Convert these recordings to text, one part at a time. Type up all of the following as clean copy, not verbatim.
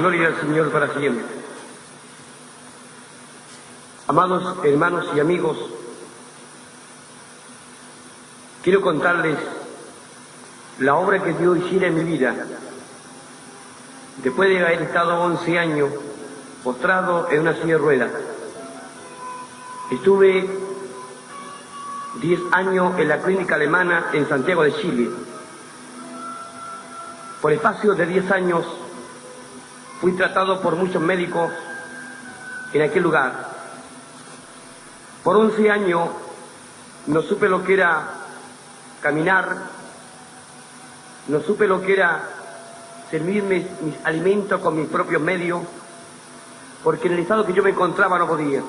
Gloria al Señor para siempre. Amados hermanos y amigos, quiero contarles la obra que Dios hiciera en mi vida. Después de haber estado 11 años postrado en una silla de ruedas, estuve 10 años en la clínica alemana en Santiago de Chile. Por espacio de 10 años fui tratado por muchos médicos en aquel lugar. Por 11 años no supe lo que era caminar, no supe lo que era servirme mis alimentos con mis propios medios, porque en el estado que yo me encontraba no podía.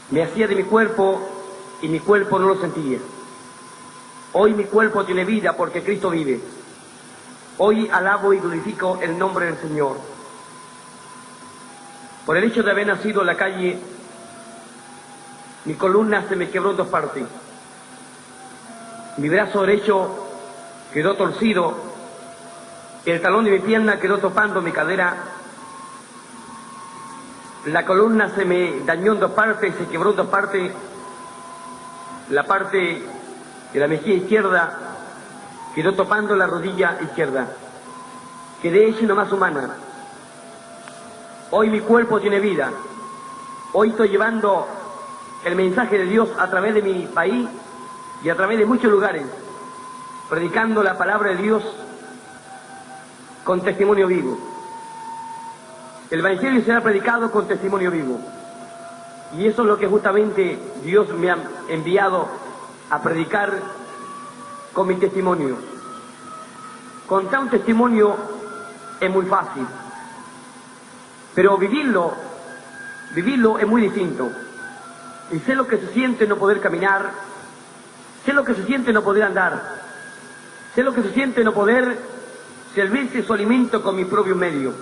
Me hacía de mi cuerpo y mi cuerpo no lo sentía. Hoy mi cuerpo tiene vida porque Cristo vive. Hoy alabo y glorifico el nombre del Señor. Por el hecho de haber nacido en la calle, mi columna se me quebró en 2 partes. Mi brazo derecho quedó torcido, el talón de mi pierna quedó topando mi cadera, la columna se me dañó en 2 partes, se quebró en 2 partes, la parte de la mejilla izquierda quedó topando la rodilla izquierda. Quedé hecho una más humana. Hoy mi cuerpo tiene vida. Hoy estoy llevando el mensaje de Dios a través de mi país y a través de muchos lugares, predicando la palabra de Dios con testimonio vivo. El Evangelio será predicado con testimonio vivo. Y eso es lo que justamente Dios me ha enviado a predicar con mi testimonio. Contar un testimonio es muy fácil, pero vivirlo es muy distinto. Y sé lo que se siente no poder caminar, sé lo que se siente no poder andar, sé lo que se siente no poder servirse su alimento con mis propios medios.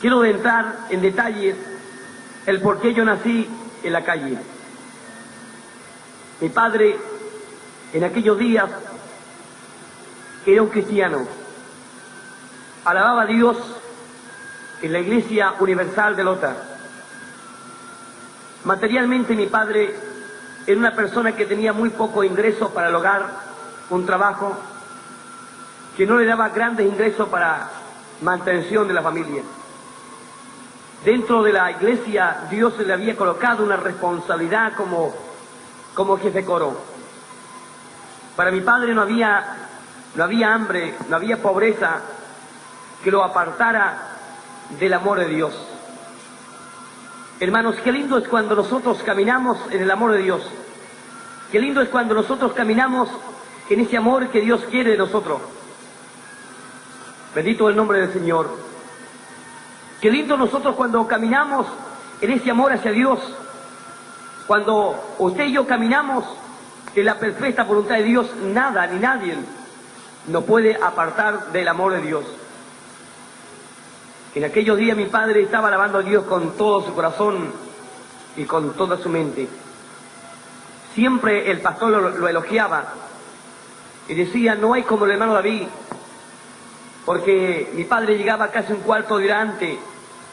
Quiero entrar en detalles el por qué yo nací en la calle. Mi padre en aquellos días era un cristiano. Alababa a Dios en la Iglesia Universal de Lota. Materialmente mi padre era una persona que tenía muy poco ingreso para el hogar, un trabajo que no le daba grandes ingresos para mantención de la familia. Dentro de la iglesia Dios le había colocado una responsabilidad como jefe coro. Para mi padre no había hambre, no había pobreza que lo apartara del amor de Dios. Hermanos, qué lindo es cuando nosotros caminamos en el amor de Dios. Qué lindo es cuando nosotros caminamos en ese amor que Dios quiere de nosotros. Bendito el nombre del Señor. Qué lindo nosotros cuando caminamos en ese amor hacia Dios. Cuando usted y yo caminamos en la perfecta voluntad de Dios, nada ni nadie nos puede apartar del amor de Dios. En aquellos días mi padre estaba alabando a Dios con todo su corazón y con toda su mente. Siempre el pastor lo elogiaba y decía, no hay como el hermano David, porque mi padre llegaba casi un cuarto de hora antes.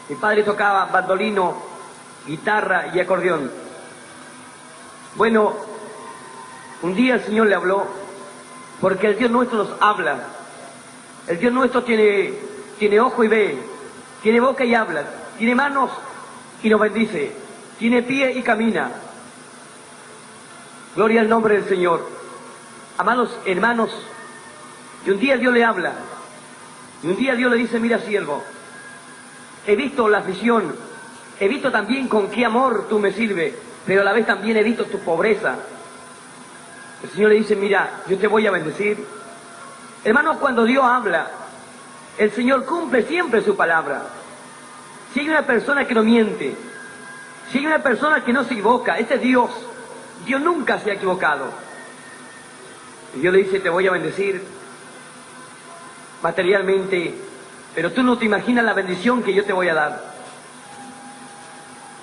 Mi padre tocaba bandolino, guitarra y acordeón. Bueno, un día el Señor le habló, porque el Dios nuestro nos habla. El Dios nuestro tiene ojo y ve, tiene boca y habla, tiene manos y nos bendice, tiene pie y camina. Gloria al nombre del Señor. Amados hermanos, y un día Dios le habla, y un día Dios le dice, mira siervo, he visto la aflicción, he visto también con qué amor tú me sirves, pero a la vez también he visto tu pobreza. El Señor le dice, mira, yo te voy a bendecir. Hermanos, cuando Dios habla, el Señor cumple siempre su palabra. Si hay una persona que no miente, si hay una persona que no se equivoca, ese es Dios. Dios nunca se ha equivocado. Y Dios le dice, te voy a bendecir materialmente, pero tú no te imaginas la bendición que yo te voy a dar.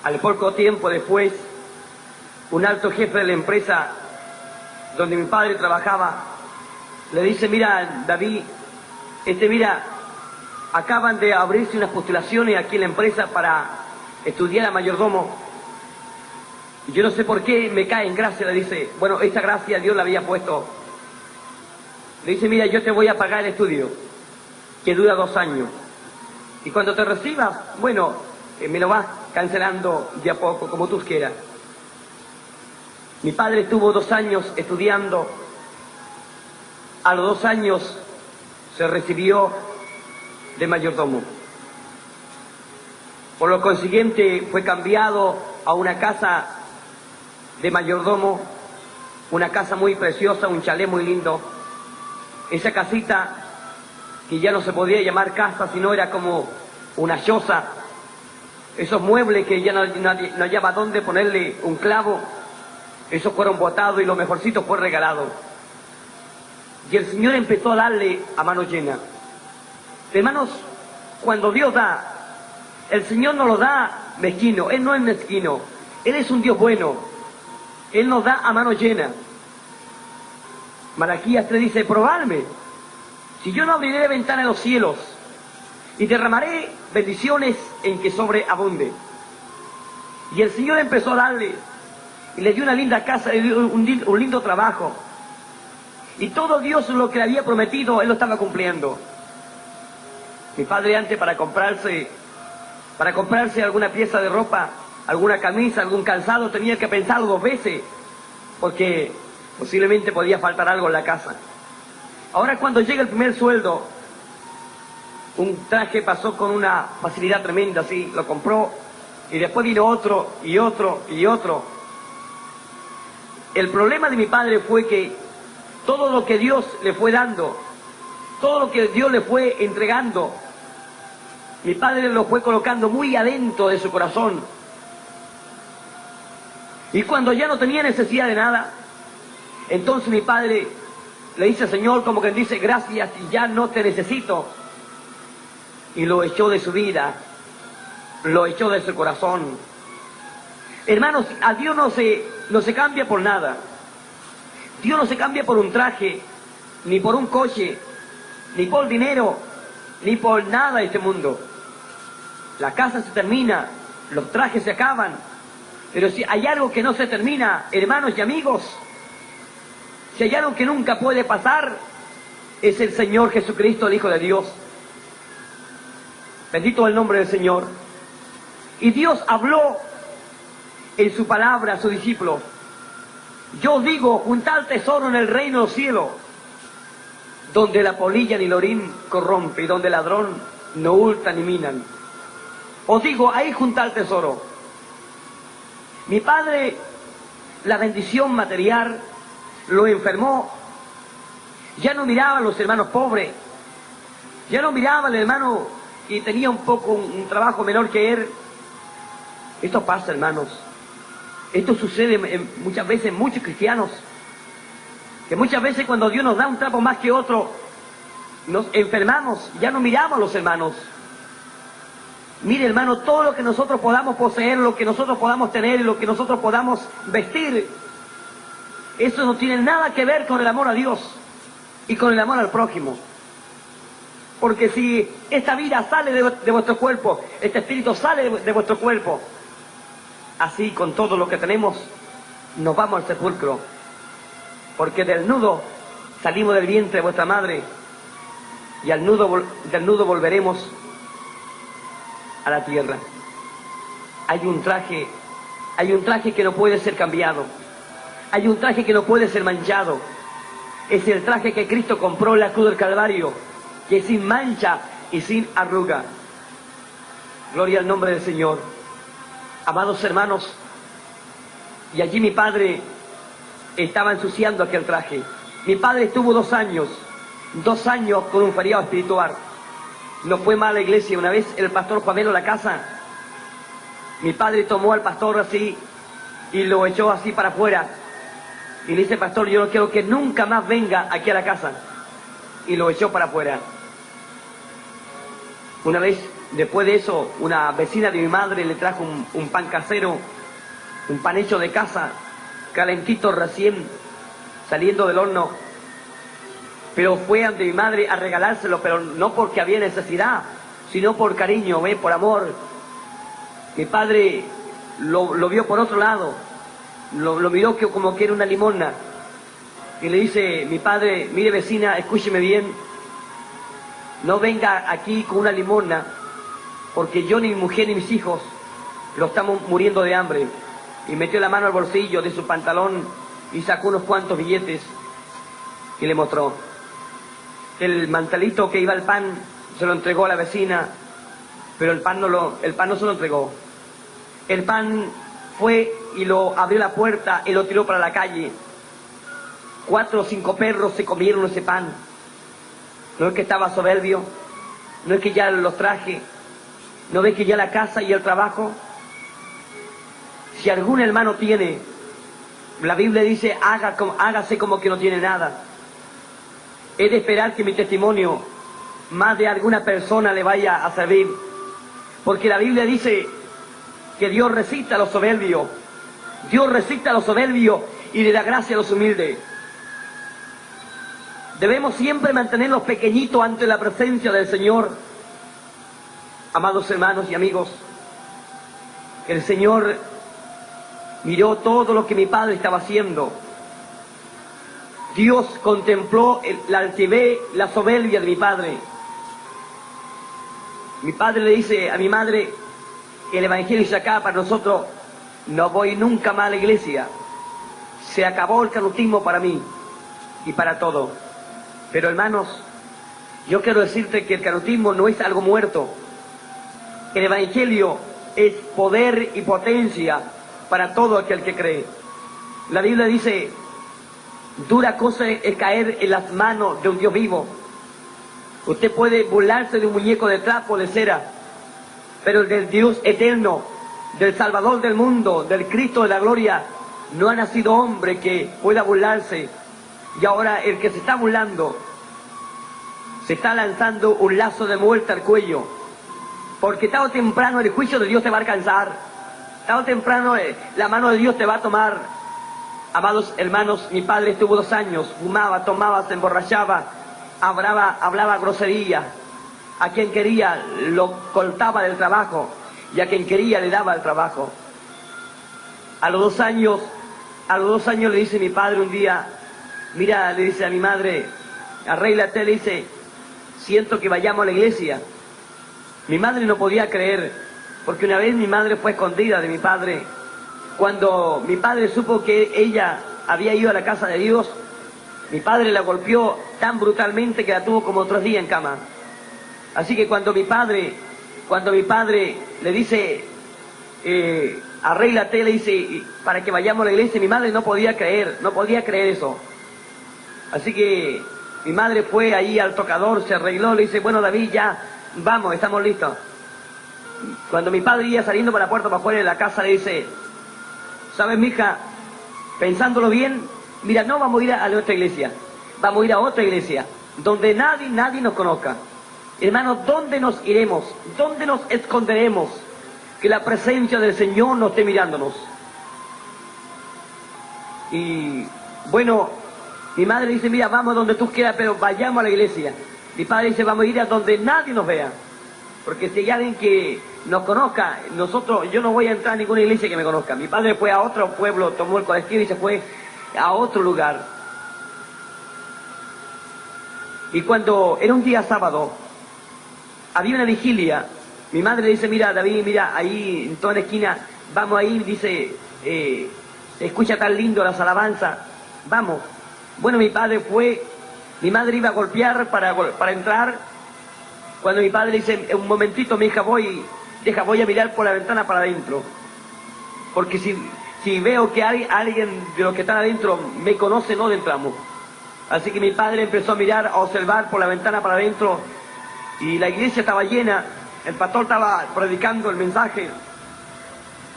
Al poco tiempo después, un alto jefe de la empresa donde mi padre trabajaba, le dice, mira, David, Mira, acaban de abrirse unas postulaciones aquí en la empresa para estudiar a mayordomo. Y yo no sé por qué me cae en gracia, le dice, bueno, esta gracia Dios la había puesto. Le dice, mira, yo te voy a pagar el estudio, que dura 2 años. Y cuando te recibas, bueno, me lo vas cancelando de a poco, como tú quieras. Mi padre estuvo 2 años estudiando. A los 2 años se recibió de mayordomo. Por lo consiguiente, fue cambiado a una casa de mayordomo, una casa muy preciosa, un chalet muy lindo. Esa casita, que ya no se podía llamar casa, sino era como una choza. Esos muebles que ya no hallaba dónde ponerle un clavo, esos fueron botados y lo mejorcito fue regalado. Y el Señor empezó a darle a mano llena. Hermanos, cuando Dios da, el Señor no lo da mezquino. Él no es mezquino. Él es un Dios bueno. Él nos da a mano llena. Malaquías 3 dice, probadme, si yo no abriré ventana en los cielos y derramaré bendiciones en que sobreabunde. Y el Señor empezó a darle, y le dio una linda casa, le dio un lindo trabajo. Y todo Dios lo que le había prometido, Él lo estaba cumpliendo. Mi padre antes para comprarse alguna pieza de ropa, alguna camisa, algún calzado, tenía que pensarlo 2 veces, porque posiblemente podía faltar algo en la casa. Ahora cuando llega el primer sueldo, un traje pasó con una facilidad tremenda, así, lo compró, y después vino otro, y otro, y otro. El problema de mi padre fue que todo lo que Dios le fue dando, todo lo que Dios le fue entregando, mi padre lo fue colocando muy adentro de su corazón. Y cuando ya no tenía necesidad de nada, entonces mi padre le dice al Señor, como que dice, gracias, ya no te necesito. Y lo echó de su vida, lo echó de su corazón. Hermanos, a Dios no se cambia por nada. Dios no se cambia por un traje, ni por un coche, ni por dinero, ni por nada de este mundo. La casa se termina, los trajes se acaban, pero si hay algo que no se termina, hermanos y amigos, si hay algo que nunca puede pasar, es el Señor Jesucristo, el Hijo de Dios. Bendito el nombre del Señor. Y Dios habló en su palabra a sus discípulos. Yo os digo, juntad tesoro en el reino de los cielos, donde la polilla ni el orín corrompe, y donde el ladrón no hurta ni minan. Os digo, ahí juntad tesoro. Mi padre, la bendición material lo enfermó. Ya no miraba a los hermanos pobres, ya no miraba al hermano que tenía un trabajo menor que él. Esto pasa, hermanos. Esto sucede muchas veces en muchos cristianos, que muchas veces cuando Dios nos da un trapo más que otro, nos enfermamos, ya no miramos a los hermanos. Mire, hermano, todo lo que nosotros podamos poseer, lo que nosotros podamos tener, lo que nosotros podamos vestir, eso no tiene nada que ver con el amor a Dios y con el amor al prójimo. Porque si esta vida sale de vuestro cuerpo, este espíritu sale de vuestro cuerpo, así con todo lo que tenemos, nos vamos al sepulcro. Porque del nudo salimos del vientre de vuestra madre, y del nudo volveremos a la tierra. Hay un traje que no puede ser cambiado. Hay un traje que no puede ser manchado. Es el traje que Cristo compró en la cruz del Calvario, que es sin mancha y sin arruga. Gloria al nombre del Señor. Amados hermanos, y allí mi padre estaba ensuciando aquel traje. Mi padre estuvo 2 años con un feriado espiritual. No fue más a la iglesia. Una vez el pastor fue a verlo a la casa. Mi padre tomó al pastor así y lo echó así para afuera. Y le dice, pastor, yo no quiero que nunca más venga aquí a la casa. Y lo echó para afuera. Una vez, después de eso, una vecina de mi madre le trajo un pan casero, un pan hecho de casa, calentito recién saliendo del horno. pero fue ante mi madre a regalárselo, pero no porque había necesidad, sino por cariño, por amor. Mi padre lo vio por otro lado, lo miró como que era una limosna, y le dice mi padre: mire vecina, escúcheme bien, no venga aquí con una limosna, porque yo, ni mi mujer, ni mis hijos lo estamos muriendo de hambre. Y metió la mano al bolsillo de su pantalón y sacó unos cuantos billetes y le mostró. El mantelito que iba al pan se lo entregó a la vecina, pero el pan no se lo entregó. El pan fue y lo abrió la puerta y lo tiró para la calle. 4 o 5 perros se comieron ese pan. No es que estaba soberbio, no es que ya los traje, no ve que ya la casa y el trabajo. Si algún hermano tiene, la Biblia dice: hágase como que no tiene nada. He de esperar que mi testimonio más de alguna persona le vaya a servir, porque la Biblia dice que Dios resiste a los soberbios, Dios resiste a los soberbios y le da gracia a los humildes. Debemos siempre mantenernos pequeñitos ante la presencia del Señor. Amados hermanos y amigos, el Señor miró todo lo que mi padre estaba haciendo. Dios contempló la altivez, la soberbia de mi padre. Mi padre le dice a mi madre que el Evangelio se acaba para nosotros: no voy nunca más a la iglesia. Se acabó el canutismo para mí y para todo. Pero hermanos, yo quiero decirte que el canutismo no es algo muerto. El Evangelio es poder y potencia para todo aquel que cree. La Biblia dice: dura cosa es caer en las manos de un Dios vivo. Usted puede burlarse de un muñeco de trapo, de cera, pero del Dios eterno, del Salvador del mundo, del Cristo de la gloria, no ha nacido hombre que pueda burlarse. Y ahora el que se está burlando se está lanzando un lazo de muerte al cuello, porque tarde o temprano el juicio de Dios te va a alcanzar. Tarde o temprano la mano de Dios te va a tomar. Amados hermanos, mi padre estuvo 2 años, fumaba, tomaba, se emborrachaba, hablaba grosería. A quien quería lo cortaba del trabajo, y a quien quería le daba el trabajo. A los 2 años le dice mi padre un día: mira, le dice a mi madre, arréglate, le dice, siento que vayamos a la iglesia. Mi madre no podía creer, porque una vez mi madre fue escondida de mi padre. Cuando mi padre supo que ella había ido a la casa de Dios, mi padre la golpeó tan brutalmente que la tuvo como 3 días en cama. Así que cuando mi padre le dice, arréglate, le dice, para que vayamos a la iglesia, mi madre no podía creer eso. Así que mi madre fue ahí al tocador, se arregló, le dice: bueno, David, ya, vamos, estamos listos. Cuando mi padre iba saliendo para la puerta para afuera de la casa, le dice: ¿sabes, mija? Pensándolo bien, mira, no vamos a ir a la otra iglesia, vamos a ir a otra iglesia, donde nadie nos conozca. Hermanos, ¿dónde nos iremos? ¿Dónde nos esconderemos? Que la presencia del Señor no esté mirándonos. Y bueno, mi madre dice: mira, vamos donde tú quieras, pero vayamos a la iglesia. Mi padre dice: vamos a ir a donde nadie nos vea, porque si hay alguien que nos conozca, yo no voy a entrar a ninguna iglesia que me conozca. Mi padre fue a otro pueblo, tomó el colectivo y se fue a otro lugar. Y cuando era un día sábado, había una vigilia. Mi madre le dice: mira, David, mira, ahí en toda la esquina, vamos ahí, dice, se escucha tan lindo las alabanzas, vamos. Bueno, mi padre fue, mi madre iba a golpear para entrar, cuando mi padre dice: un momentito, mi hija, voy a mirar por la ventana para adentro, porque si veo que alguien de los que están adentro me conoce, no entramos. Así que mi padre empezó a mirar, a observar por la ventana para adentro, y la iglesia estaba llena, el pastor estaba predicando el mensaje.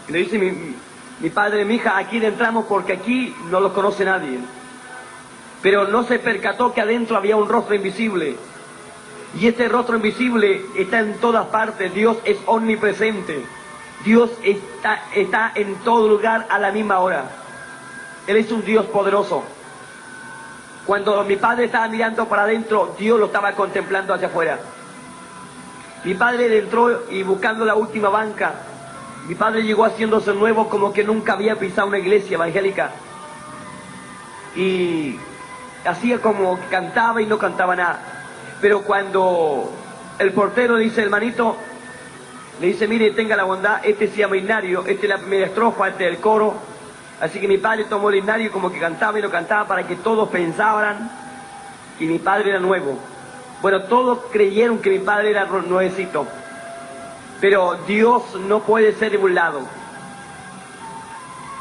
Y le dice mi padre: mi hija, aquí entramos porque aquí no los conoce nadie. Pero no se percató que adentro había un rostro invisible. Y este rostro invisible está en todas partes. Dios es omnipresente. Dios está en todo lugar a la misma hora. Él es un Dios poderoso. Cuando mi padre estaba mirando para adentro, Dios lo estaba contemplando hacia afuera. Mi padre entró y buscando la última banca, mi padre llegó haciéndose nuevo como que nunca había pisado una iglesia evangélica. Y hacía como que cantaba y no cantaba nada. Pero cuando el portero dice, hermanito, le dice, mire, tenga la bondad, este se llama himnario, esta es la primera estrofa, este es el coro. Así que mi padre tomó el himnario como que cantaba y lo cantaba para que todos pensaran que mi padre era nuevo. Bueno, todos creyeron que mi padre era nuevecito. Pero Dios no puede ser burlado.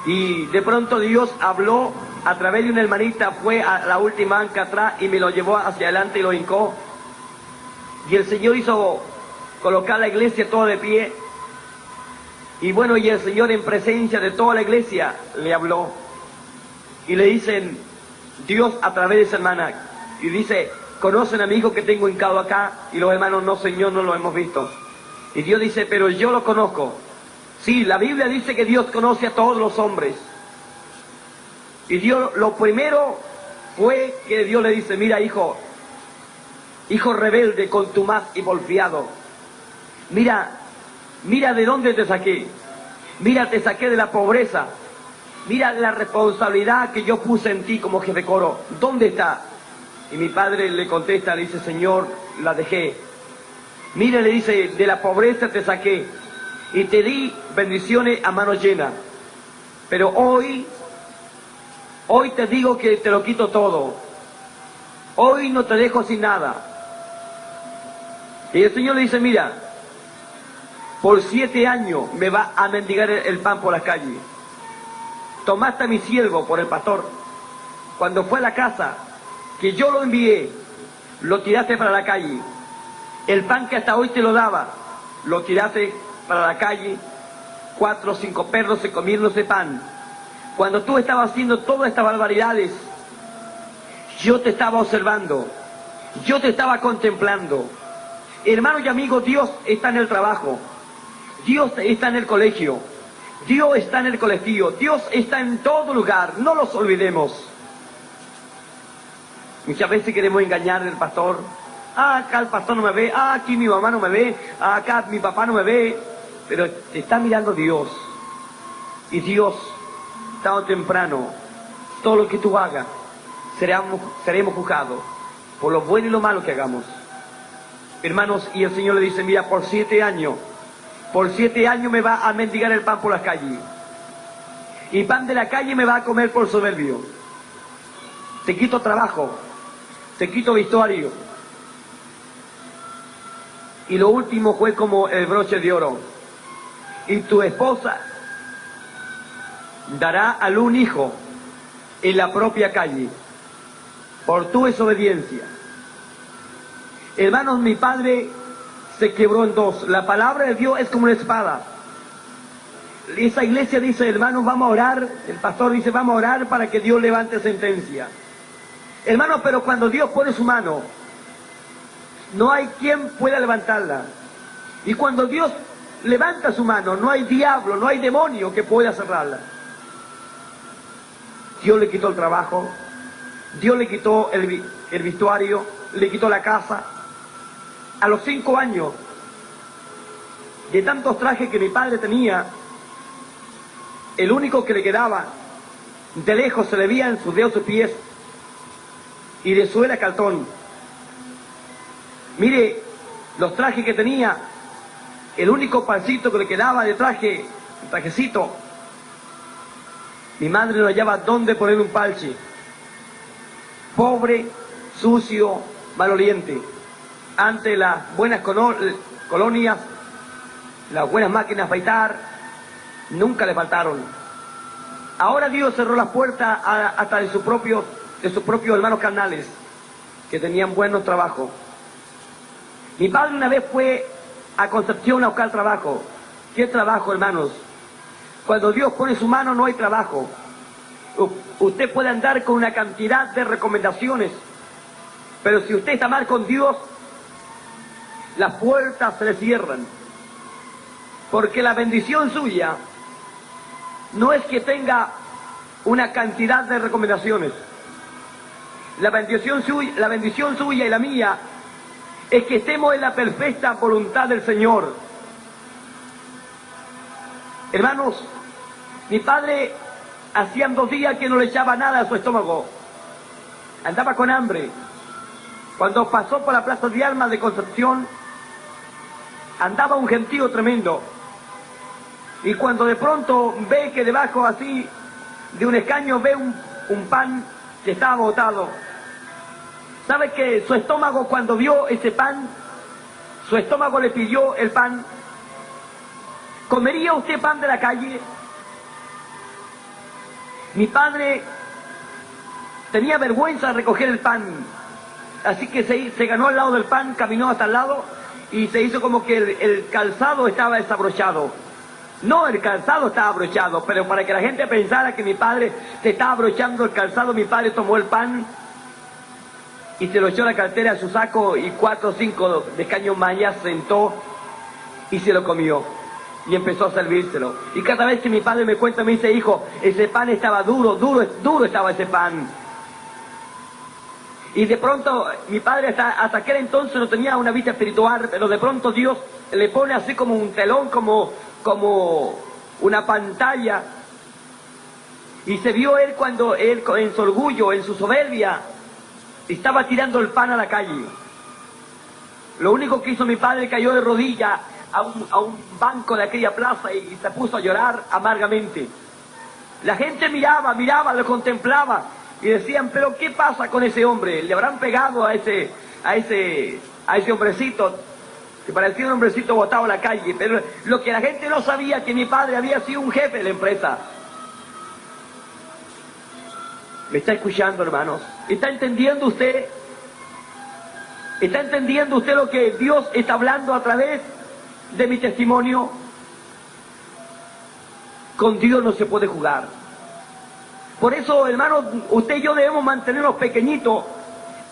Y de pronto Dios habló a través de una hermanita, fue a la última banca atrás y me lo llevó hacia adelante y lo hincó. Y el Señor hizo colocar la iglesia toda de pie. Y bueno, y el Señor en presencia de toda la iglesia le habló. Y le dicen, Dios a través de esa hermana, y dice, ¿conocen a mi hijo que tengo hincado acá? Y los hermanos, no Señor, no lo hemos visto. Y Dios dice, pero yo lo conozco. Sí, la Biblia dice que Dios conoce a todos los hombres. Y Dios, lo primero fue que Dios le dice, mira hijo rebelde, contumaz y porfiado. Mira de dónde te saqué. Mira, te saqué de la pobreza. Mira la responsabilidad que yo puse en ti como jefe coro. ¿Dónde está? Y mi padre le contesta, le dice, Señor, la dejé. Mira, le dice, de la pobreza te saqué y te di bendiciones a mano llena. Pero hoy te digo que te lo quito todo. Hoy no te dejo sin nada. Y el Señor le dice, mira, por 7 años me va a mendigar el pan por las calles. Tomaste a mi siervo por el pastor. Cuando fue a la casa, que yo lo envié, lo tiraste para la calle. El pan que hasta hoy te lo daba, lo tiraste para la calle. 4 o 5 perros se comieron ese pan. Cuando tú estabas haciendo todas estas barbaridades, yo te estaba observando, yo te estaba contemplando. Hermanos y amigos, Dios está en el trabajo, Dios está en el colegio, Dios está en el colectivo, Dios está en todo lugar, no los olvidemos. Muchas veces queremos engañar al pastor. Acá el pastor no me ve, aquí mi mamá no me ve, acá mi papá no me ve. Pero te está mirando Dios. Y Dios, tarde o temprano, todo lo que tú hagas, seremos juzgados por lo bueno y lo malo que hagamos. Hermanos, y el Señor le dice, mira, por 7 años me va a mendigar el pan por las calles. Y pan de la calle me va a comer por soberbio. Te quito trabajo, te quito vestuario. Y lo último fue como el broche de oro. Y tu esposa dará a luz un hijo en la propia calle, por tu desobediencia. Hermanos, mi padre se quebró en dos. La palabra de Dios es como una espada. Esa iglesia dice, hermanos, vamos a orar. El pastor dice, vamos a orar para que Dios levante sentencia. Hermanos, pero cuando Dios pone su mano, no hay quien pueda levantarla. Y cuando Dios levanta su mano, no hay diablo, no hay demonio que pueda cerrarla. Dios le quitó el trabajo, Dios le quitó el vestuario, le quitó la casa. A los 5 años, de tantos trajes que mi padre tenía, el único que le quedaba, de lejos se le veía en sus dedos sus pies, y de suela cartón. Mire, los trajes que tenía, el único pancito que le quedaba de traje, un trajecito, mi madre no hallaba dónde poner un parche. Pobre, sucio, maloliente. Ante las buenas colonias, las buenas máquinas de afeitar, nunca le faltaron. Ahora Dios cerró las puertas hasta de sus propios hermanos carnales, que tenían buenos trabajos. Mi padre una vez fue a Concepción a buscar trabajo. ¿Qué trabajo, hermanos? Cuando Dios pone su mano no hay trabajo. Usted puede andar con una cantidad de recomendaciones, pero si usted está mal con Dios, las puertas se le cierran. Porque la bendición suya no es que tenga una cantidad de recomendaciones. La bendición suya y la mía es que estemos en la perfecta voluntad del Señor. Hermanos, mi padre hacían 2 días que no le echaba nada a su estómago. Andaba con hambre. Cuando pasó por la Plaza de Armas de Concepción, andaba un gentío tremendo. Y cuando de pronto ve que debajo así de un escaño ve un pan que estaba botado, ¿sabe que su estómago, cuando vio ese pan, su estómago le pidió el pan? ¿Comería usted pan de la calle? Mi padre tenía vergüenza de recoger el pan, así que se ganó al lado del pan, caminó hasta el lado y se hizo como que el calzado estaba desabrochado. No, el calzado estaba abrochado, pero para que la gente pensara que mi padre se estaba abrochando el calzado, mi padre tomó el pan y se lo echó a la cartera a su saco y 4 o 5 de caño maya sentó y se lo comió. Y empezó a servírselo. Y cada vez que mi padre me cuenta, me dice: hijo, ese pan estaba duro estaba ese pan. Y de pronto, mi padre hasta aquel entonces no tenía una vista espiritual, pero de pronto Dios le pone así como un telón, como una pantalla. Y se vio él cuando él, en su orgullo, en su soberbia, estaba tirando el pan a la calle. Lo único que hizo mi padre, cayó de rodillas a un banco de aquella plaza y se puso a llorar amargamente. La gente miraba, lo contemplaba y decían: pero ¿qué pasa con ese hombre? ¿Le habrán pegado a ese hombrecito que parecía un hombrecito botado a la calle? Pero lo que la gente no sabía, que mi padre había sido un jefe de la empresa. ¿Me está escuchando, hermanos? ¿Está entendiendo usted? ¿Está entendiendo usted lo que Dios está hablando a través de mi testimonio? Con Dios no se puede jugar. Por eso, hermanos, usted y yo debemos mantenernos pequeñitos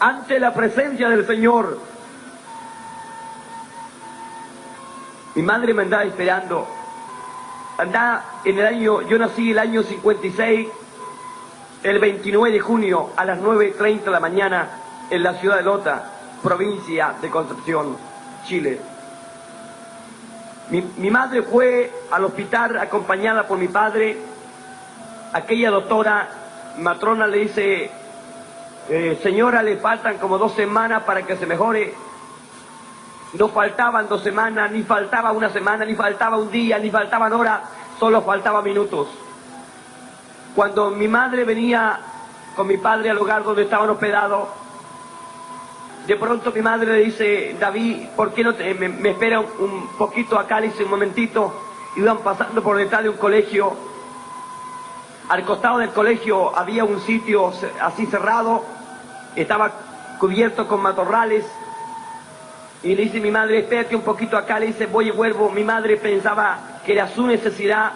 ante la presencia del Señor. Mi madre me andaba esperando. Yo nací el año 56, el 29 de junio a las 9:30 de la mañana en la ciudad de Lota, provincia de Concepción, Chile. Mi madre fue al hospital acompañada por mi padre. Aquella doctora matrona le dice: señora, le faltan como 2 semanas para que se mejore. No faltaban 2 semanas, ni faltaba una semana, ni faltaba un día, ni faltaban horas, solo faltaban minutos. Cuando mi madre venía con mi padre al lugar donde estaban hospedados, de pronto mi madre le dice: David, ¿por qué no me espera un poquito acá? Le dice: un momentito. Iban pasando por detrás de un colegio. Al costado del colegio había un sitio así cerrado, estaba cubierto con matorrales. Y le dice mi madre: espérate un poquito acá. Le dice: voy y vuelvo. Mi madre pensaba que era su necesidad.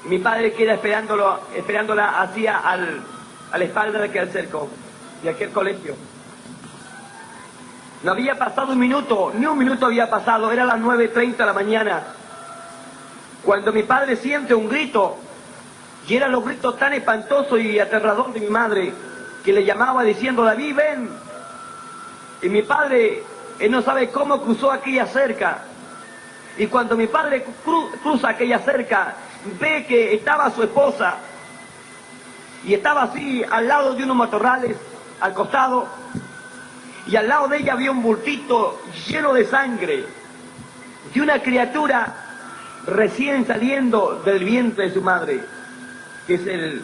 Mi padre queda esperándola hacia a la espalda de aquel cerco, de aquel colegio. No había pasado un minuto, ni un minuto había pasado, era las 9:30 de la mañana, cuando mi padre siente un grito, y eran los gritos tan espantosos y aterradores de mi madre, que le llamaba diciendo: David, ven. Y mi padre, él no sabe cómo cruzó aquella cerca, y cuando mi padre cruza aquella cerca, ve que estaba su esposa, y estaba así al lado de unos matorrales, al costado, y al lado de ella había un bultito lleno de sangre, de una criatura recién saliendo del vientre de su madre, que es el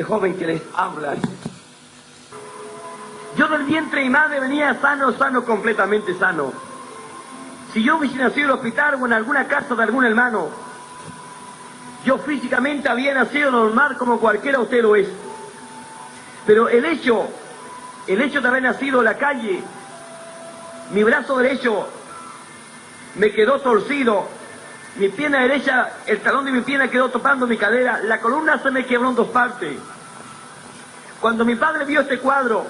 joven que les habla. Yo del vientre de mi madre venía sano, completamente sano. Si yo hubiese nacido en el hospital o en alguna casa de algún hermano, yo físicamente había nacido normal como cualquiera de ustedes lo es. Pero el hecho de haber nacido en la calle, mi brazo derecho me quedó torcido, mi pierna derecha, el talón de mi pierna quedó topando mi cadera, la columna se me quebró en 2 partes. Cuando mi padre vio este cuadro,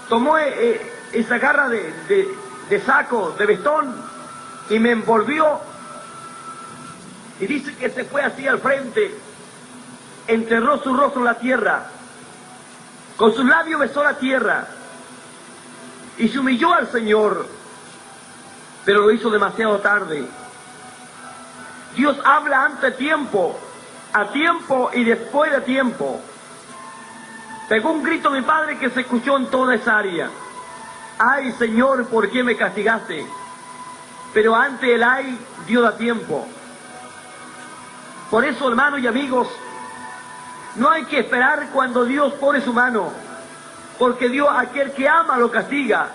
tomó esa garra de saco, de vestón, y me envolvió, y dice que se fue así al frente, enterró su rostro en la tierra, Con sus labios besó la tierra y se humilló al Señor, pero lo hizo demasiado tarde. Dios habla ante tiempo, a tiempo y después de tiempo. Pegó un grito mi padre que se escuchó en toda esa área. Ay, Señor, ¿por qué me castigaste? Pero ante el ay, Dios da tiempo. Por eso, hermanos y amigos, no hay que esperar cuando Dios pone su mano, porque Dios, aquel que ama, lo castiga.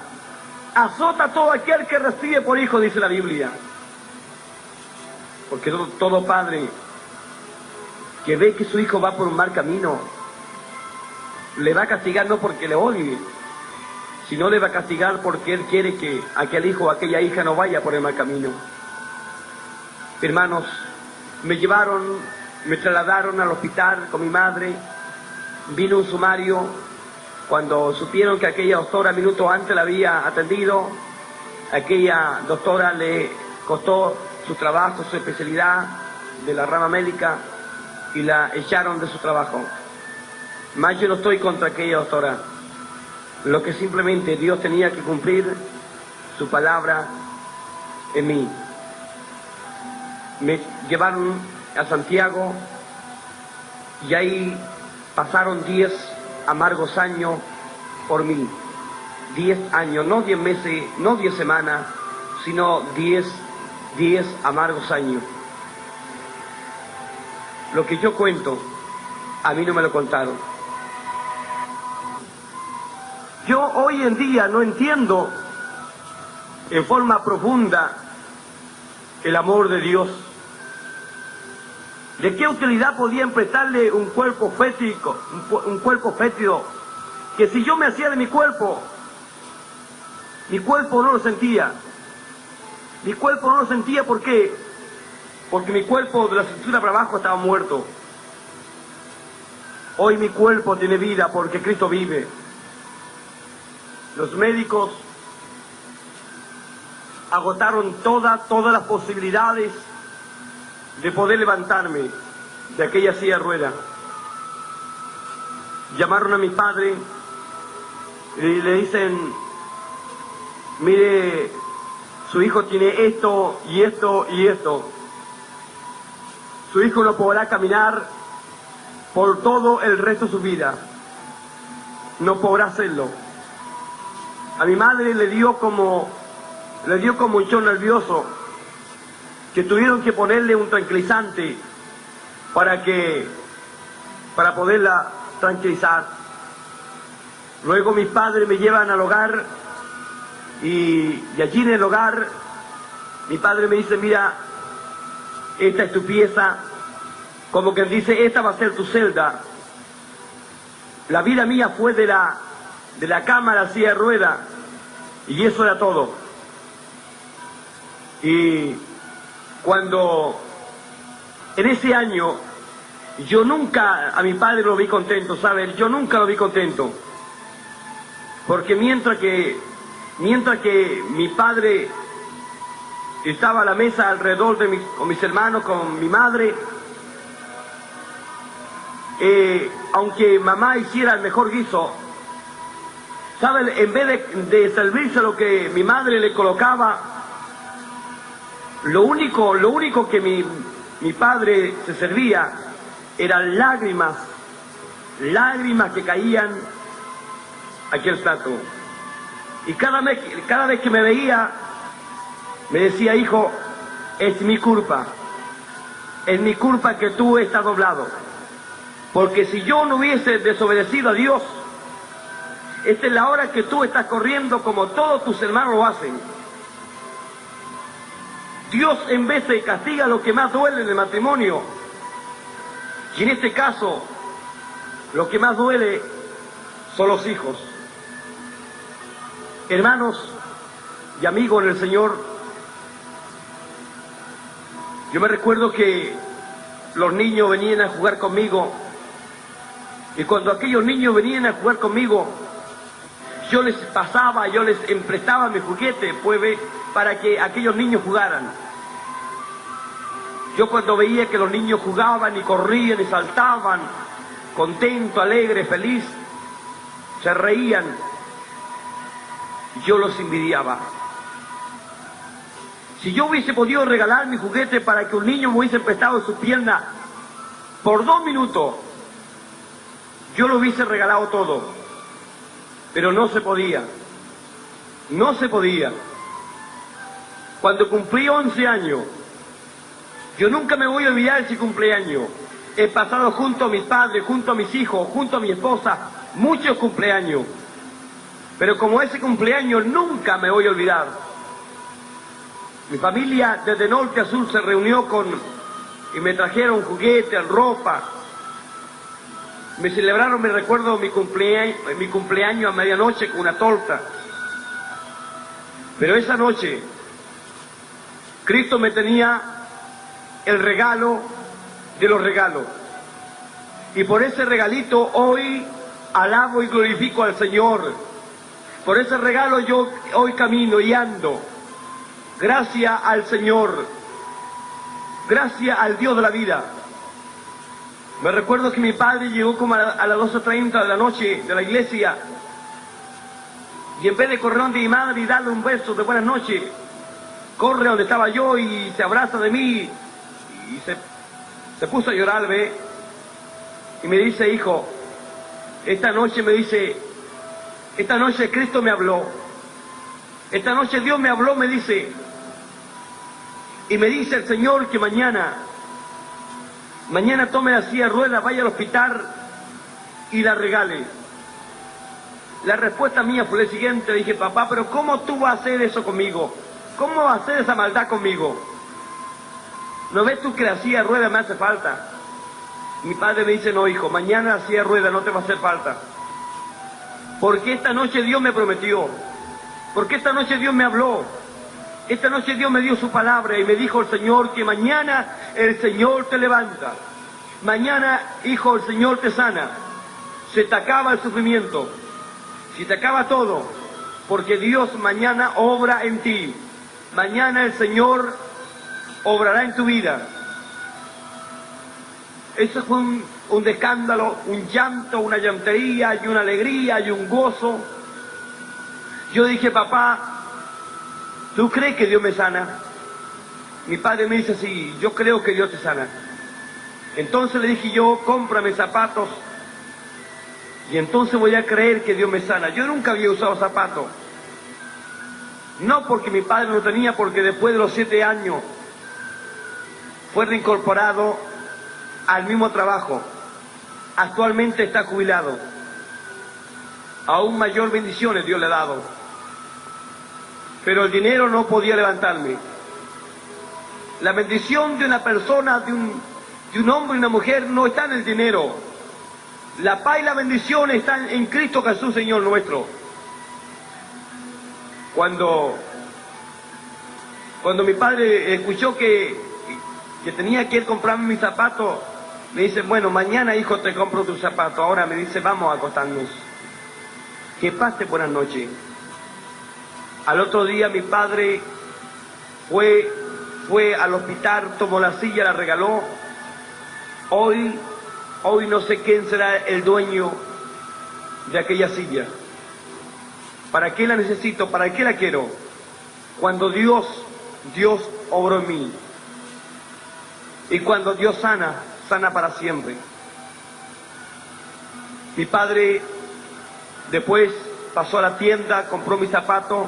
Azota a todo aquel que recibe por hijo, dice la Biblia. Porque todo padre que ve que su hijo va por un mal camino, le va a castigar no porque le odie, sino le va a castigar porque Él quiere que aquel hijo o aquella hija no vaya por el mal camino. Hermanos, me trasladaron al hospital con mi madre, vino un sumario, cuando supieron que aquella doctora minutos antes la había atendido, aquella doctora le costó su trabajo, su especialidad de la rama médica, y la echaron de su trabajo. Más yo no estoy contra aquella doctora, lo que simplemente Dios tenía que cumplir su palabra en mí. Me llevaron a Santiago y ahí pasaron 10 amargos años por mí. 10 años, no 10 meses, no 10 semanas, sino 10 amargos años. Lo que yo cuento, a mí no me lo contaron. Yo hoy en día no entiendo en forma profunda el amor de Dios. ¿De qué utilidad podían prestarle un cuerpo fétido, que si yo me hacía de mi cuerpo no lo sentía? Mi cuerpo no lo sentía, ¿por qué? Porque mi cuerpo de la cintura para abajo estaba muerto. Hoy mi cuerpo tiene vida porque Cristo vive. Los médicos agotaron todas las posibilidades de poder levantarme de aquella silla de ruedas. Llamaron a mi padre y le dicen: mire, su hijo tiene esto y esto y esto. Su hijo no podrá caminar por todo el resto de su vida. No podrá hacerlo. A mi madre le dio como un shock nervioso, que tuvieron que ponerle un tranquilizante para poderla tranquilizar. Luego mis padres me llevan al hogar y allí en el hogar mi padre me dice: mira, esta es tu pieza, como que dice, esta va a ser tu celda. La vida mía fue de la cama a la silla de ruedas, y eso era todo. Y cuando en ese año yo nunca a mi padre lo vi contento, ¿sabes? Yo nunca lo vi contento, porque mientras que mi padre estaba a la mesa alrededor con mis hermanos, con mi madre, aunque mamá hiciera el mejor guiso, ¿sabes? En vez de servirse lo que mi madre le colocaba, lo único que mi padre se servía eran lágrimas que caían aquí al plato. Y cada vez que me veía, me decía: hijo, es mi culpa que tú estás doblado, porque si yo no hubiese desobedecido a Dios, esta es la hora que tú estás corriendo como todos tus hermanos lo hacen. Dios en vez de castiga lo que más duele en el matrimonio, y en este caso lo que más duele son los hijos. Hermanos y amigos en el Señor, yo me recuerdo que los niños venían a jugar conmigo, y cuando aquellos niños venían a jugar conmigo, yo les emprestaba mi juguete, pues, para que aquellos niños jugaran. Yo cuando veía que los niños jugaban y corrían y saltaban, contento, alegre, feliz, se reían, yo los envidiaba. Si yo hubiese podido regalar mi juguete para que un niño me hubiese prestado su pierna por 2 minutos, yo lo hubiese regalado todo. Pero no se podía. No se podía. Cuando cumplí 11 años, yo nunca me voy a olvidar ese cumpleaños. He pasado junto a mis padres, junto a mis hijos, junto a mi esposa, muchos cumpleaños. Pero como ese cumpleaños nunca me voy a olvidar. Mi familia desde norte a sur se reunió y me trajeron juguetes, ropa. Me celebraron, me recuerdo, mi cumpleaños a medianoche con una torta. Pero esa noche, Cristo me tenía el regalo de los regalos. Y por ese regalito hoy alabo y glorifico al Señor. Por ese regalo yo hoy camino y ando. Gracias al Señor. Gracias al Dios de la vida. Me recuerdo que mi padre llegó como a las 12:30 de la noche de la iglesia. Y en vez de correr donde mi madre y darle un beso de buenas noches, corre donde estaba yo y se abraza de mí. Y se puso a llorar, ¿ve? Y me dice, hijo, esta noche Cristo me habló. Esta noche Dios me habló, me dice. Y me dice el Señor que mañana tome la silla de ruedas, vaya al hospital y la regale. La respuesta mía fue la siguiente, dije, papá, pero ¿cómo tú vas a hacer eso conmigo? ¿Cómo vas a hacer esa maldad conmigo? ¿No ves tú que la silla de ruedas me hace falta? Mi padre me dice, no, hijo, mañana la silla de ruedas no te va a hacer falta. Porque esta noche Dios me prometió. Porque esta noche Dios me habló. Esta noche Dios me dio su palabra y me dijo el Señor que mañana el Señor te levanta. Mañana, hijo, el Señor te sana. Se te acaba el sufrimiento. Se te acaba todo. Porque Dios mañana obra en ti. Mañana el Señor obrará en tu vida. Eso fue un escándalo, un llanto, una llantería y una alegría y un gozo. Yo dije, papá, ¿tú crees que Dios me sana? Mi padre me dice, sí, yo creo que Dios te sana. Entonces le dije yo, cómprame zapatos y entonces voy a creer que Dios me sana. Yo nunca había usado zapatos. No porque mi padre no tenía, porque después de los 7 años fue reincorporado al mismo trabajo. Actualmente está jubilado. Aún mayor bendiciones Dios le ha dado. Pero el dinero no podía levantarme. La bendición de una persona, de un hombre y una mujer, no está en el dinero. La paz y la bendición están en Cristo Jesús, Señor nuestro. Cuando mi padre escuchó que tenía que ir a comprarme mis zapatos, me dice, bueno, mañana, hijo, te compro tus zapatos. Ahora me dice, vamos a acostarnos. Que pase buenas noches. Al otro día mi padre fue al hospital, tomó la silla, la regaló. Hoy no sé quién será el dueño de aquella silla. ¿Para qué la necesito? ¿Para qué la quiero? Cuando Dios obró en mí. Y cuando Dios sana para siempre. Mi padre después pasó a la tienda, compró mis zapatos.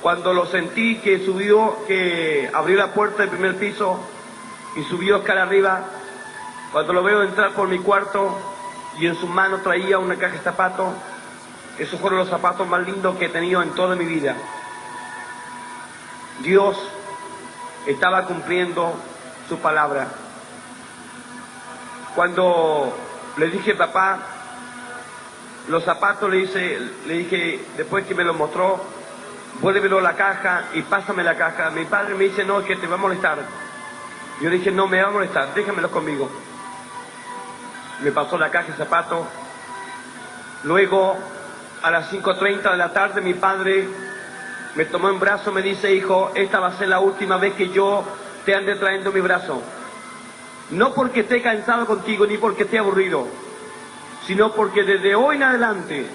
Cuando lo sentí que abrió la puerta del primer piso y subió escala arriba, cuando lo veo entrar por mi cuarto y en su mano traía una caja de zapatos, esos fueron los zapatos más lindos que he tenido en toda mi vida. Dios estaba cumpliendo su palabra. Cuando le dije, papá, los zapatos, le dije, después que me los mostró, vuélvelo la caja y pásame la caja. Mi padre me dice, no, es que te va a molestar. Yo le dije, no me va a molestar, déjamelos conmigo. Me pasó la caja de zapatos. Luego, a las 5:30 de la tarde, mi padre me tomó en brazo, me dice, hijo, esta va a ser la última vez que yo te ande trayendo mi brazo. No porque esté cansado contigo, ni porque esté aburrido, sino porque desde hoy en adelante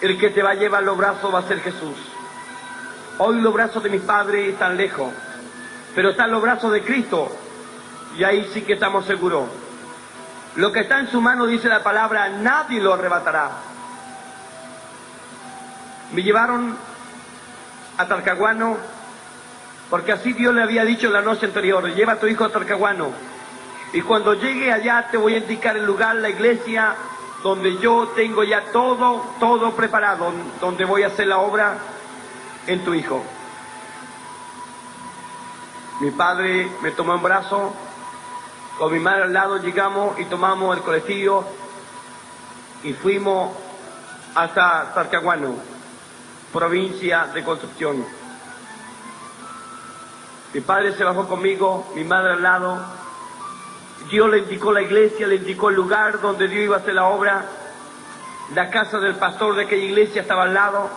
el que te va a llevar los brazos va a ser Jesús. Hoy los brazos de mis padres están lejos, pero están los brazos de Cristo, y ahí sí que estamos seguros. Lo que está en su mano, dice la palabra, nadie lo arrebatará. Me llevaron a Talcahuano, porque así Dios le había dicho la noche anterior: lleva a tu hijo a Talcahuano, y cuando llegue allá te voy a indicar el lugar, la iglesia, donde yo tengo ya todo preparado, donde voy a hacer la obra en tu hijo. Mi padre me tomó en brazo, con mi madre al lado llegamos y tomamos el colectivo y fuimos hasta Talcahuano, provincia de Concepción. Mi padre se bajó conmigo, mi madre al lado. Dios le indicó la iglesia, le indicó el lugar donde Dios iba a hacer la obra. La casa del pastor de aquella iglesia estaba al lado.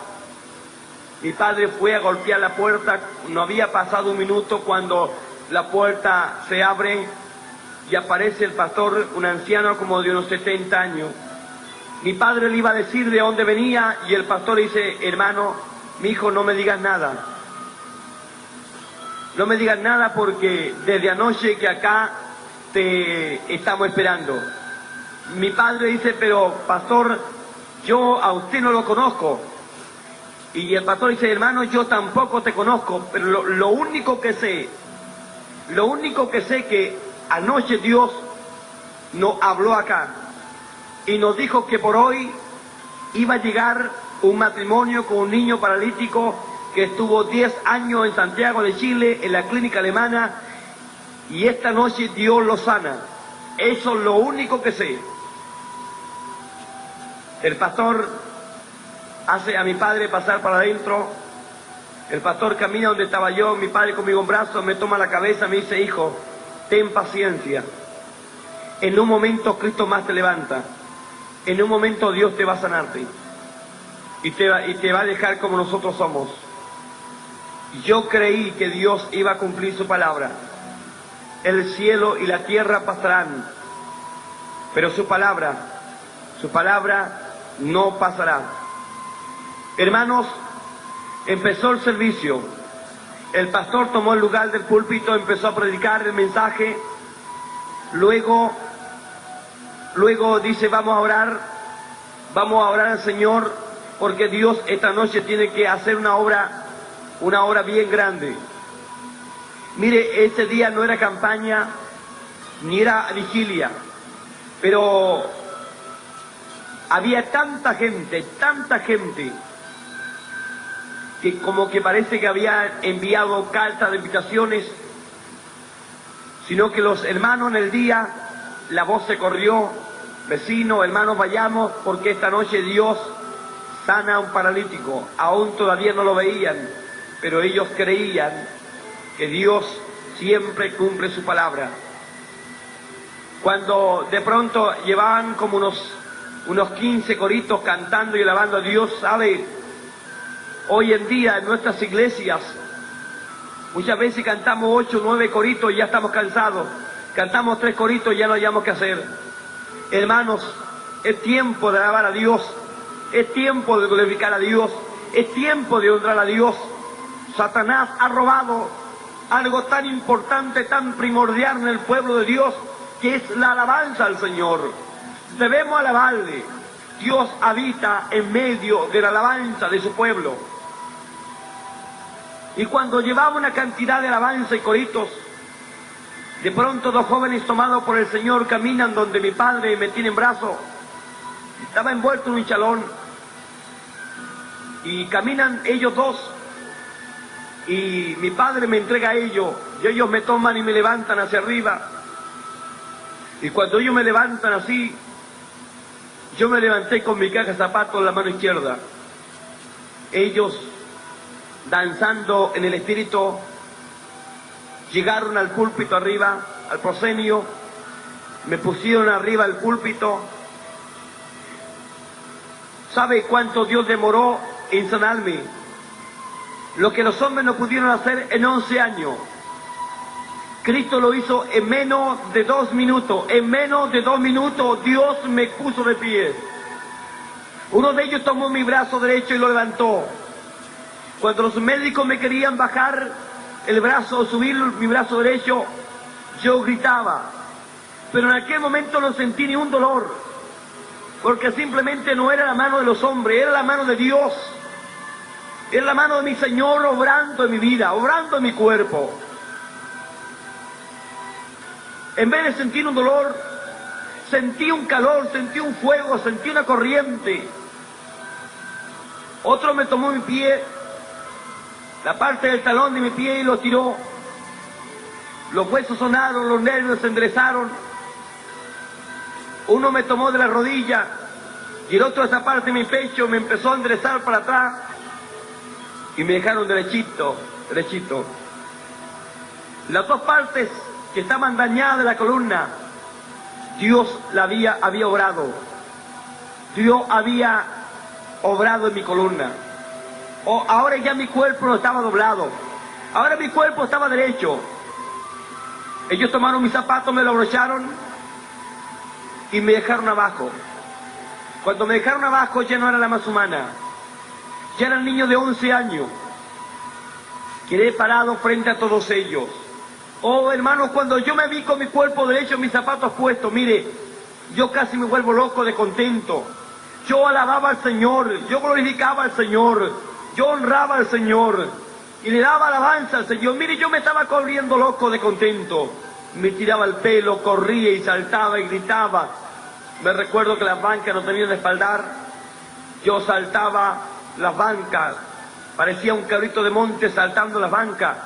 Mi padre fue a golpear la puerta, no había pasado un minuto cuando la puerta se abre y aparece el pastor, un anciano como de unos 70 años. Mi padre le iba a decir de dónde venía y el pastor le dice: hermano, mi hijo, no me digas nada. No me digas nada porque desde anoche que acá te estamos esperando. Mi padre dice: pero pastor, yo a usted no lo conozco. Y el pastor dice: hermano, yo tampoco te conozco, pero lo único que sé que anoche Dios nos habló acá y nos dijo que por hoy iba a llegar un matrimonio con un niño paralítico que estuvo 10 años en Santiago de Chile, en la clínica alemana, y esta noche Dios lo sana. Eso es lo único que sé. El pastor hace a mi padre pasar para adentro. El pastor camina donde estaba yo, mi padre conmigo en brazos, me toma la cabeza, me dice: hijo, ten paciencia. En un momento Cristo más te levanta. En un momento Dios te va a sanarte. Y te va a dejar como nosotros somos. Yo creí que Dios iba a cumplir su palabra. El cielo y la tierra pasarán, pero su palabra no pasará. Hermanos, empezó el servicio. El pastor tomó el lugar del púlpito, empezó a predicar el mensaje. Luego dice: vamos a orar al Señor, porque Dios esta noche tiene que hacer una obra bien grande. Mire, ese día no era campaña, ni era vigilia, pero había tanta gente, que como que parece que había enviado cartas de invitaciones, sino que los hermanos en el día, la voz se corrió: vecinos, hermanos, vayamos, porque esta noche Dios sana a un paralítico. Aún todavía no lo veían, pero ellos creían que Dios siempre cumple su palabra. Cuando de pronto llevaban como unos 15 coritos cantando y alabando a Dios, ¿sabe? Hoy en día en nuestras iglesias muchas veces cantamos 8 o 9 coritos y ya estamos cansados. Cantamos 3 coritos y ya no hayamos que hacer. Hermanos, es tiempo de alabar a Dios, es tiempo de glorificar a Dios, es tiempo de honrar a Dios. Satanás ha robado algo tan importante, tan primordial en el pueblo de Dios, que es la alabanza al Señor. Debemos alabarle. Dios habita en medio de la alabanza de su pueblo. Y cuando llevaba una cantidad de alabanza y coritos, de pronto 2 jóvenes tomados por el Señor caminan donde mi padre me tiene en brazos. Estaba envuelto en un chalón. Y caminan ellos 2. Y mi padre me entrega a ellos. Y ellos me toman y me levantan hacia arriba. Y cuando ellos me levantan así, yo me levanté con mi caja de zapatos en la mano izquierda. Ellos, danzando en el espíritu, llegaron al púlpito arriba, al proscenio, me pusieron arriba al púlpito. ¿Sabe cuánto Dios demoró en sanarme? Lo que los hombres no pudieron hacer en 11 años. Cristo lo hizo en menos de 2 minutos. En menos de 2 minutos Dios me puso de pie. Uno de ellos tomó mi brazo derecho y lo levantó. Cuando los médicos me querían bajar el brazo o subir mi brazo derecho, yo gritaba. Pero en aquel momento no sentí ni un dolor, porque simplemente no era la mano de los hombres, era la mano de Dios. Era la mano de mi Señor obrando en mi vida, obrando en mi cuerpo. En vez de sentir un dolor, sentí un calor, sentí un fuego, sentí una corriente. Otro me tomó mi pie, la parte del talón de mi pie, y lo tiró. Los huesos sonaron, los nervios se enderezaron. Uno me tomó de la rodilla y el otro de esa parte de mi pecho me empezó a enderezar para atrás y me dejaron derechito. Las dos partes que estaban dañadas de la columna, Dios la había obrado. Dios había obrado en mi columna. Ahora ya mi cuerpo no estaba doblado. Ahora mi cuerpo estaba derecho. Ellos tomaron mis zapatos, me lo abrocharon y me dejaron abajo. Cuando me dejaron abajo ya no era la más humana. Ya era el niño de 11 años. Quedé parado frente a todos ellos. Oh, hermanos, cuando yo me vi con mi cuerpo derecho, mis zapatos puestos, mire, yo casi me vuelvo loco de contento. Yo alababa al Señor, yo glorificaba al Señor, yo honraba al Señor y le daba alabanza al Señor. Mire, yo me estaba corriendo loco de contento. Me tiraba el pelo, corría y saltaba y gritaba. Me recuerdo que las bancas no tenían espaldar. Yo saltaba las bancas, parecía un cabrito de monte saltando las bancas.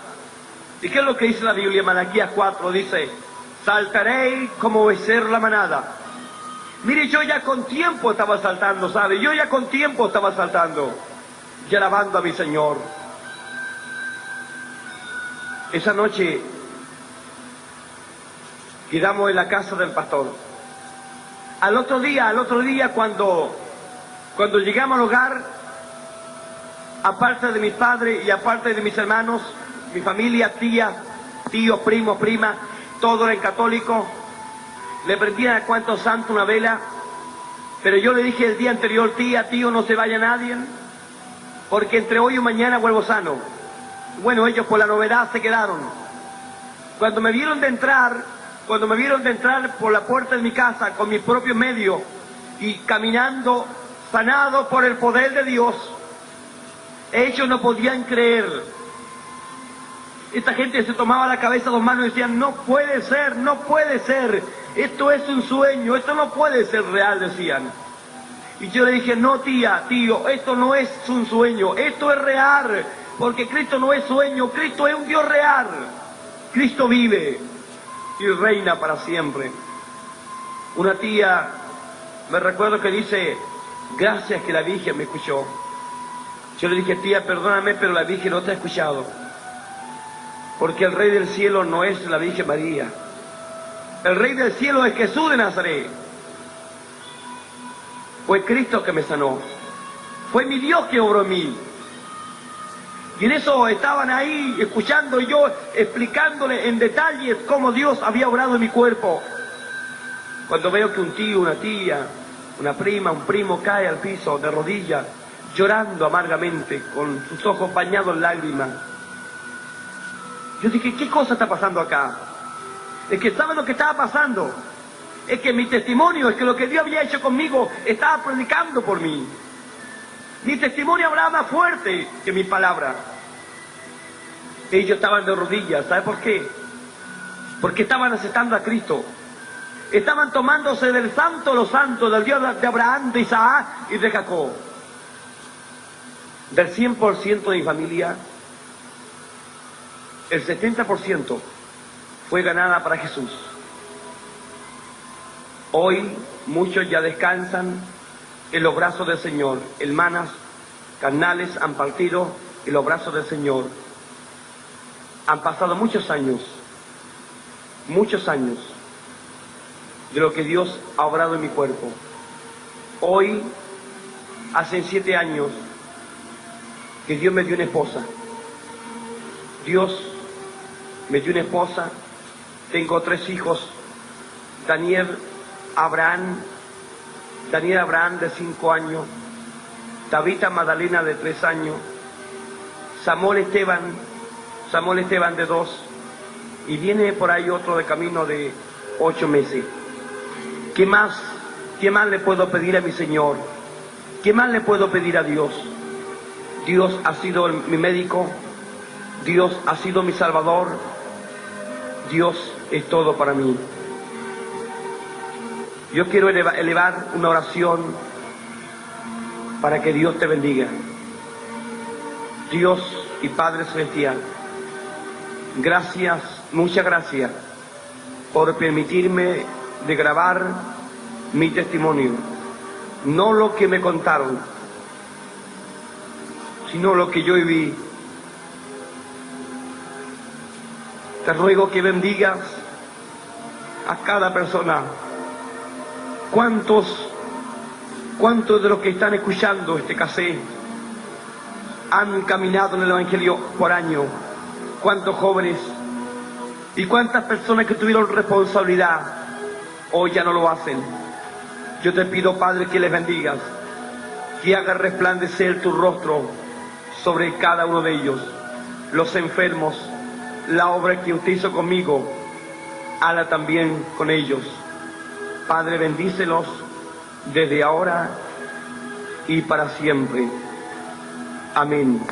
¿Y qué es lo que dice la Biblia? Malaquías 4 dice: saltaré como becerro la manada. Mire, yo ya con tiempo estaba saltando, ¿sabe? Yo ya con tiempo estaba saltando y alabando a mi Señor. Esa noche quedamos en la casa del pastor. Al otro día cuando llegamos al hogar, aparte de mis padres y aparte de mis hermanos, mi familia, tías, tíos, primos, primas, todos eran católicos, le prendían a cuantos santos una vela, pero yo le dije el día anterior: tía, tío, no se vaya nadie, porque entre hoy y mañana vuelvo sano. Bueno, ellos por la novedad se quedaron. Cuando me vieron de entrar por la puerta de mi casa con mis propios medios y caminando sanado por el poder de Dios, ellos no podían creer. Esta gente se tomaba la cabeza a dos manos y decían: no puede ser, no puede ser, esto es un sueño, esto no puede ser real, decían. Y yo le dije: no, tía, tío, esto no es un sueño, esto es real, porque Cristo no es sueño, Cristo es un Dios real. Cristo vive y reina para siempre. Una tía, me recuerdo que dice: gracias que la Virgen me escuchó. Yo le dije: tía, perdóname, pero la Virgen no te ha escuchado, porque el Rey del Cielo no es la Virgen María. El Rey del Cielo es Jesús de Nazaret. Fue Cristo que me sanó. Fue mi Dios que obró en mí. Y en eso estaban ahí escuchando y yo explicándole en detalles cómo Dios había obrado en mi cuerpo. Cuando veo que un tío, una tía, una prima, un primo cae al piso de rodillas, llorando amargamente, con sus ojos bañados en lágrimas. Yo dije: ¿qué cosa está pasando acá? Es que ¿saben lo que estaba pasando? Es que mi testimonio, es que lo que Dios había hecho conmigo, estaba predicando por mí. Mi testimonio hablaba más fuerte que mi palabra. Ellos estaban de rodillas, ¿sabe por qué? Porque estaban aceptando a Cristo. Estaban tomándose del santo de los santos, del Dios de Abraham, de Isaac y de Jacob. Del 100% de mi familia, el 70% fue ganada para Jesús. Hoy muchos ya descansan en los brazos del Señor. Hermanas carnales han partido en los brazos del Señor. Han pasado muchos años de lo que Dios ha obrado en mi cuerpo. Hoy, hace 7 años, que Dios me dio una esposa. Dios me dio una esposa. Tengo 3 hijos. Daniel Abraham de 5 años, Tabita Magdalena de 3 años, Samuel Esteban de 2, y viene por ahí otro de camino de 8 meses. ¿Qué más le puedo pedir a mi Señor? ¿Qué más le puedo pedir a Dios? Dios ha sido mi médico, Dios ha sido mi salvador, Dios es todo para mí. Yo quiero elevar una oración para que Dios te bendiga. Dios y Padre Celestial, gracias, muchas gracias por permitirme de grabar mi testimonio. No lo que me contaron, sino lo que yo viví. Te ruego que bendigas a cada persona. ¿Cuántos de los que están escuchando este cassette han caminado en el Evangelio por años? ¿Cuántos jóvenes y cuántas personas que tuvieron responsabilidad hoy ya no lo hacen? Yo te pido, Padre, que les bendigas, que hagas resplandecer tu rostro sobre cada uno de ellos. Los enfermos, la obra que usted hizo conmigo, hágala también con ellos. Padre, bendícelos desde ahora y para siempre. Amén.